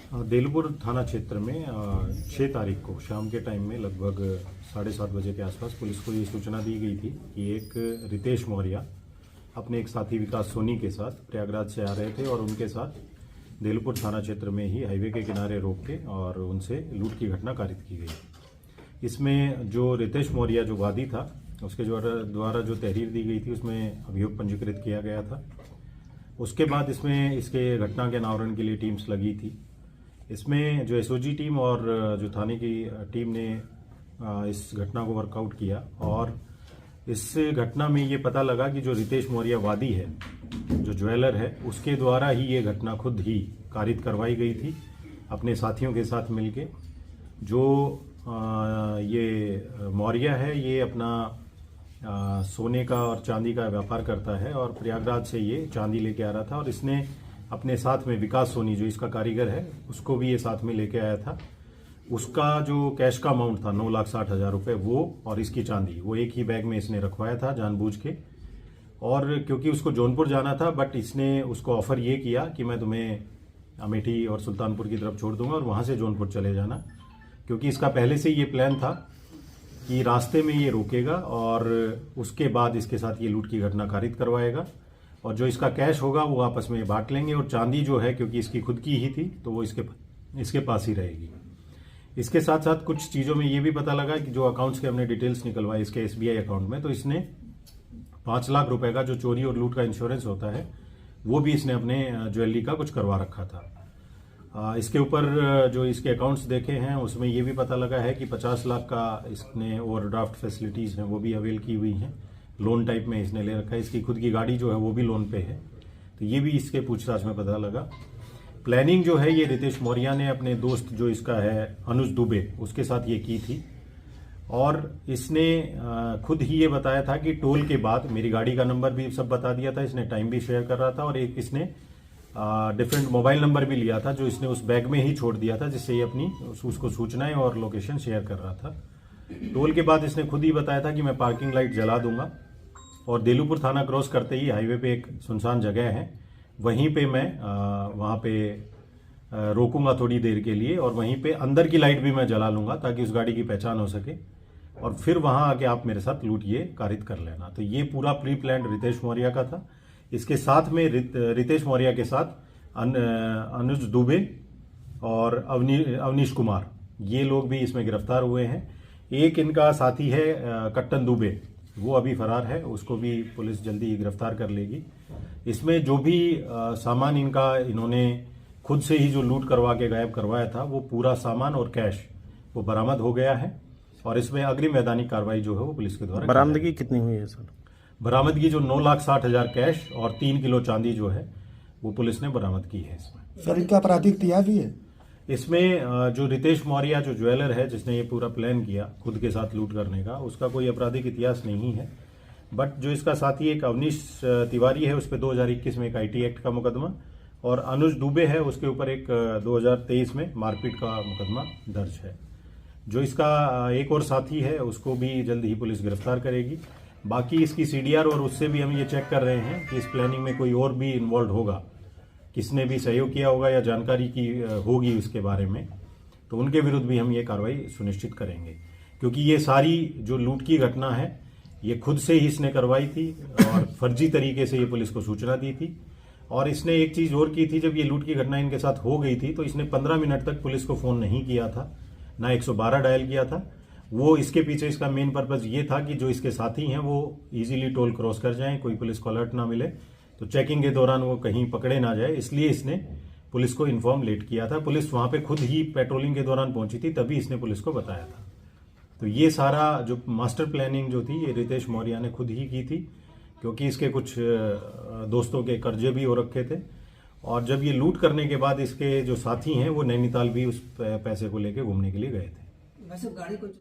देलपुर थाना क्षेत्र में 6 तारीख को शाम के टाइम में लगभग 7:30 बजे के आसपास पुलिस को ये सूचना दी गई थी कि एक रितेश मौर्य अपने एक साथी विकास सोनी के साथ प्रयागराज से आ रहे थे और उनके साथ देलपुर थाना क्षेत्र में ही हाईवे के किनारे रोक के और उनसे लूट की घटना कारित की गई। इसमें जो रितेश मौर्य जो वादी था उसके द्वारा जो तहरीर दी गई थी उसमें अभियोग पंजीकृत किया गया था। उसके बाद इसमें इसके घटना के अनावरण के लिए टीम्स लगी थी। इसमें जो एसओजी टीम और जो थाने की टीम ने इस घटना को वर्कआउट किया और इस घटना में ये पता लगा कि जो रितेश मौर्य वादी है, जो ज्वेलर है, उसके द्वारा ही ये घटना खुद ही कारित करवाई गई थी अपने साथियों के साथ मिलके। जो ये मौर्य है ये अपना सोने का और चांदी का व्यापार करता है और प्रयागराज से ये चांदी लेके आ रहा था और इसने अपने साथ में विकास सोनी जो इसका कारीगर है उसको भी ये साथ में लेके आया था। उसका जो कैश का अमाउंट था 9,60,000 रुपये वो और इसकी चांदी वो एक ही बैग में इसने रखवाया था जानबूझ के। और क्योंकि उसको जौनपुर जाना था बट इसने उसको ऑफर ये किया कि मैं तुम्हें अमेठी और सुल्तानपुर की तरफ छोड़ दूंगा और वहाँ से जौनपुर चले जाना, क्योंकि इसका पहले से ये प्लान था कि रास्ते में ये रोकेगा और उसके बाद इसके साथ ये लूट की घटना कारित करवाएगा और जो इसका कैश होगा वो आपस में बांट लेंगे और चांदी जो है क्योंकि इसकी खुद की ही थी तो वो इसके पास ही रहेगी। इसके साथ साथ कुछ चीज़ों में ये भी पता लगा कि जो अकाउंट्स के हमने डिटेल्स निकलवाए इसके एसबीआई अकाउंट में, तो इसने 5 लाख रुपए का जो चोरी और लूट का इंश्योरेंस होता है वो भी इसने अपने ज्वेलरी का कुछ करवा रखा था। इसके ऊपर जो इसके अकाउंट्स देखे हैं उसमें ये भी पता लगा है कि 50 लाख का इसने ओवरड्राफ्ट फैसिलिटीज़ हैं वो भी अवेल की हुई हैं, लोन टाइप में इसने ले रखा है। इसकी खुद की गाड़ी जो है वो भी लोन पे है, तो ये भी इसके पूछताछ में पता लगा। प्लानिंग जो है ये रितेश मौर्य ने अपने दोस्त जो इसका है अनुज दुबे उसके साथ ये की थी और इसने खुद ही ये बताया था कि टोल के बाद मेरी गाड़ी का नंबर भी सब बता दिया था, इसने टाइम भी शेयर कर रहा था और एक इसने डिफरेंट मोबाइल नंबर भी लिया था जो इसने उस बैग में ही छोड़ दिया था जिससे ये अपनी उसको सूचनाएं और लोकेशन शेयर कर रहा था। टोल के बाद इसने खुद ही बताया था कि मैं पार्किंग लाइट जला दूंगा और देलूपुर थाना क्रॉस करते ही हाईवे पे एक सुनसान जगह है वहीं पे मैं वहाँ पे रोकूंगा थोड़ी देर के लिए और वहीं पे अंदर की लाइट भी मैं जला लूंगा ताकि उस गाड़ी की पहचान हो सके और फिर वहां आके आप मेरे साथ लूट ये कारित कर लेना। तो ये पूरा प्री प्लान रितेश मौर्य का था। इसके साथ में रितेश मौर्य के साथ अनुज दुबे और अवनीश कुमार ये लोग भी इसमें गिरफ्तार हुए हैं। एक इनका साथी है कट्टन दुबे, वो अभी फरार है, उसको भी पुलिस जल्दी गिरफ्तार कर लेगी। इसमें जो भी सामान इन्होंने खुद से ही जो लूट करवा के गायब करवाया था वो पूरा सामान और कैश वो बरामद हो गया है और इसमें अग्रिम वैधानिक कार्रवाई जो है वो पुलिस के द्वारा बरामदगी कितनी हुई है सर? बरामदगी जो 9,60,000 कैश और 3 किलो चांदी जो है वो पुलिस ने बरामद की है। इसमें सर इनका आपराधिक इतिहास भी है? इसमें जो रितेश मौर्य जो ज्वेलर है जिसने ये पूरा प्लान किया खुद के साथ लूट करने का, उसका कोई आपराधिक इतिहास नहीं है। बट जो इसका साथी एक अवनीश तिवारी है उस पर 2021 में एक आईटी एक्ट का मुकदमा और अनुज दुबे है उसके ऊपर एक 2023 में मारपीट का मुकदमा दर्ज है। जो इसका एक और साथी है उसको भी जल्द ही पुलिस गिरफ्तार करेगी। बाकी इसकी सीडीआर और उससे भी हम ये चेक कर रहे हैं कि इस प्लानिंग में कोई और भी इन्वॉल्व होगा, किसने भी सहयोग किया होगा या जानकारी की होगी उसके बारे में, तो उनके विरुद्ध भी हम ये कार्रवाई सुनिश्चित करेंगे। क्योंकि ये सारी जो लूट की घटना है ये खुद से ही इसने करवाई थी और फर्जी तरीके से ये पुलिस को सूचना दी थी। और इसने एक चीज और की थी, जब ये लूट की घटना इनके साथ हो गई थी तो इसने 15 मिनट तक पुलिस को फोन नहीं किया था, ना 112 डायल किया था। वो इसके पीछे इसका मेन पर्पज ये था कि जो इसके साथी हैं वो इजीली टोल क्रॉस कर जाएं, कोई पुलिस को अलर्ट ना मिले, तो चेकिंग के दौरान वो कहीं पकड़े ना जाए, इसलिए इसने पुलिस को इन्फॉर्म लेट किया था। पुलिस वहां पे खुद ही पेट्रोलिंग के दौरान पहुंची थी तभी इसने पुलिस को बताया था। तो ये सारा जो मास्टर प्लानिंग जो थी ये रितेश मौर्य ने खुद ही की थी, क्योंकि इसके कुछ दोस्तों के कर्जे भी हो रखे थे और जब ये लूट करने के बाद इसके जो साथी हैं वो नैनीताल भी उस पैसे को लेके घूमने के लिए गए थे।